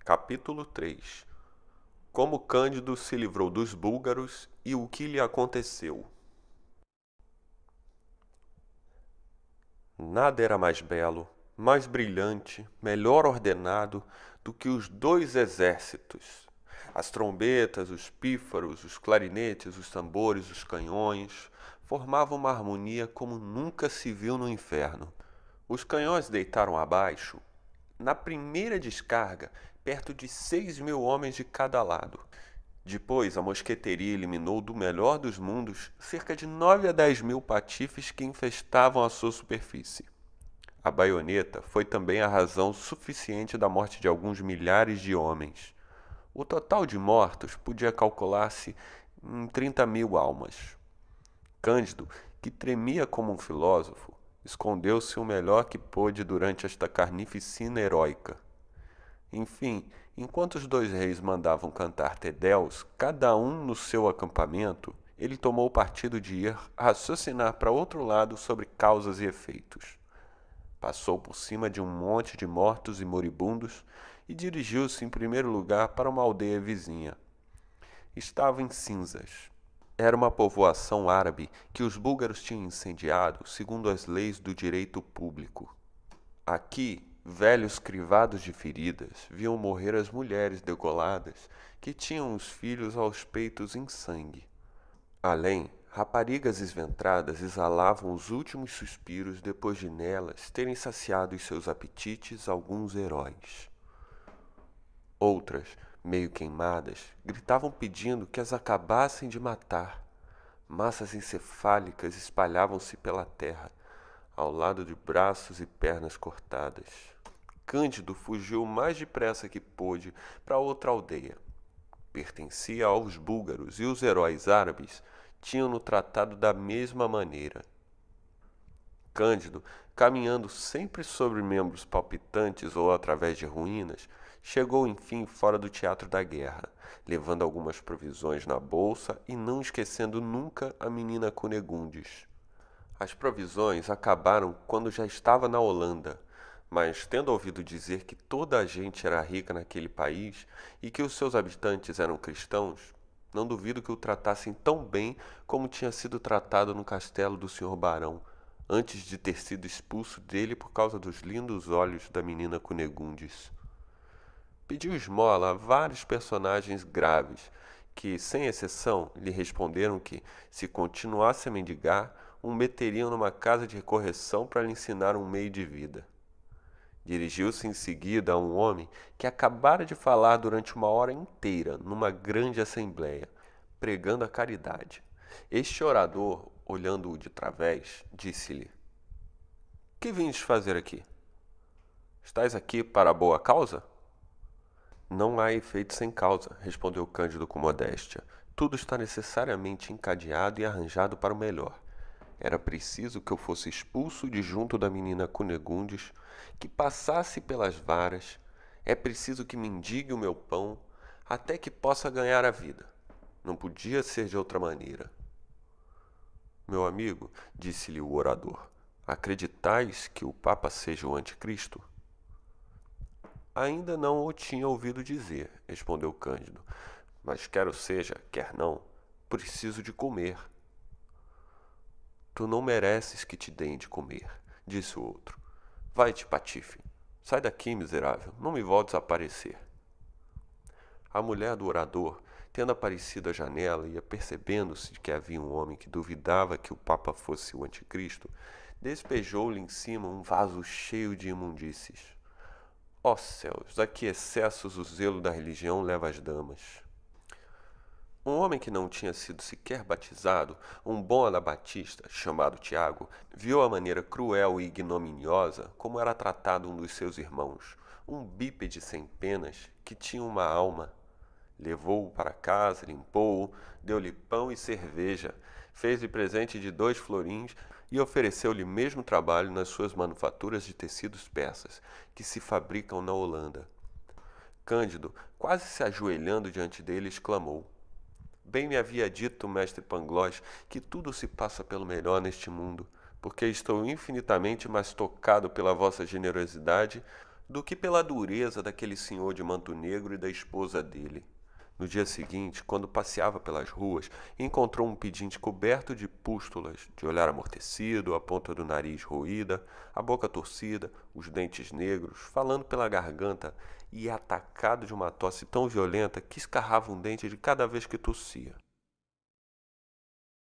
Capítulo 3. Como Cândido se livrou dos búlgaros e o que lhe aconteceu. Nada era mais belo, mais brilhante, melhor ordenado do que os dois exércitos. As trombetas, os pífaros, os clarinetes, os tambores, os canhões formavam uma harmonia como nunca se viu no inferno. Os canhões deitaram abaixo, na primeira descarga, perto de 6.000 homens de cada lado. Depois, a mosqueteria eliminou do melhor dos mundos cerca de 9 a 10 mil patifes que infestavam a sua superfície. A baioneta foi também a razão suficiente da morte de alguns milhares de homens. O total de mortos podia calcular-se em 30.000 almas. Cândido, que tremia como um filósofo, escondeu-se o melhor que pôde durante esta carnificina heróica. Enfim, enquanto os dois reis mandavam cantar Te-Deus, cada um no seu acampamento, ele tomou o partido de ir raciocinar para outro lado sobre causas e efeitos. Passou por cima de um monte de mortos e moribundos e dirigiu-se em primeiro lugar para uma aldeia vizinha. Estava em cinzas. Era uma povoação árabe que os búlgaros tinham incendiado segundo as leis do direito público. Aqui, velhos crivados de feridas viam morrer as mulheres degoladas que tinham os filhos aos peitos em sangue. Além, raparigas esventradas exalavam os últimos suspiros depois de nelas terem saciado os seus apetites alguns heróis. Outras, meio queimadas, gritavam pedindo que as acabassem de matar. Massas encefálicas espalhavam-se pela terra, ao lado de braços e pernas cortadas. Cândido fugiu o mais depressa que pôde para outra aldeia. Pertencia aos búlgaros e os heróis árabes tinham-no tratado da mesma maneira. Cândido, caminhando sempre sobre membros palpitantes ou através de ruínas, chegou enfim fora do teatro da guerra, levando algumas provisões na bolsa e não esquecendo nunca a menina Cunegundes. As provisões acabaram quando já estava na Holanda, mas tendo ouvido dizer que toda a gente era rica naquele país e que os seus habitantes eram cristãos, não duvido que o tratassem tão bem como tinha sido tratado no castelo do Sr. Barão, antes de ter sido expulso dele por causa dos lindos olhos da menina Cunegundes. Pediu esmola a vários personagens graves, que, sem exceção, lhe responderam que, se continuasse a mendigar, o meteriam numa casa de correção para lhe ensinar um meio de vida. Dirigiu-se em seguida a um homem que acabara de falar durante uma hora inteira numa grande assembleia, pregando a caridade. Este orador, olhando-o de través, disse-lhe: Que vindes fazer aqui? Estás aqui para a boa causa? Não há efeito sem causa, respondeu Cândido com modéstia. Tudo está necessariamente encadeado e arranjado para o melhor. Era preciso que eu fosse expulso de junto da menina Cunegundes, que passasse pelas varas. É preciso que mendigue o meu pão, até que possa ganhar a vida. Não podia ser de outra maneira. Meu amigo, disse-lhe o orador, acreditais que o Papa seja o anticristo? Ainda não o tinha ouvido dizer, respondeu Cândido, mas quer o seja, quer não, preciso de comer. Tu não mereces que te deem de comer, disse o outro. Vai-te, patife. Sai daqui, miserável, não me voltes a aparecer. A mulher do orador, tendo aparecido à janela e apercebendo-se de que havia um homem que duvidava que o Papa fosse o anticristo, despejou-lhe em cima um vaso cheio de imundícies. Ó céus, a que excessos o zelo da religião leva as damas. Um homem que não tinha sido sequer batizado, um bom anabatista, chamado Tiago, viu a maneira cruel e ignominiosa como era tratado um dos seus irmãos, um bípede sem penas, que tinha uma alma. Levou-o para casa, limpou-o, deu-lhe pão e cerveja, fez-lhe presente de 2 florins e ofereceu-lhe mesmo trabalho nas suas manufaturas de tecidos persas, que se fabricam na Holanda. Cândido, quase se ajoelhando diante dele, exclamou: Bem me havia dito o mestre Pangloss que tudo se passa pelo melhor neste mundo, porque estou infinitamente mais tocado pela vossa generosidade do que pela dureza daquele senhor de manto negro e da esposa dele. No dia seguinte, quando passeava pelas ruas, encontrou um pedinte coberto de pústulas, de olhar amortecido, a ponta do nariz roída, a boca torcida, os dentes negros, falando pela garganta e atacado de uma tosse tão violenta que escarrava um dente de cada vez que tossia.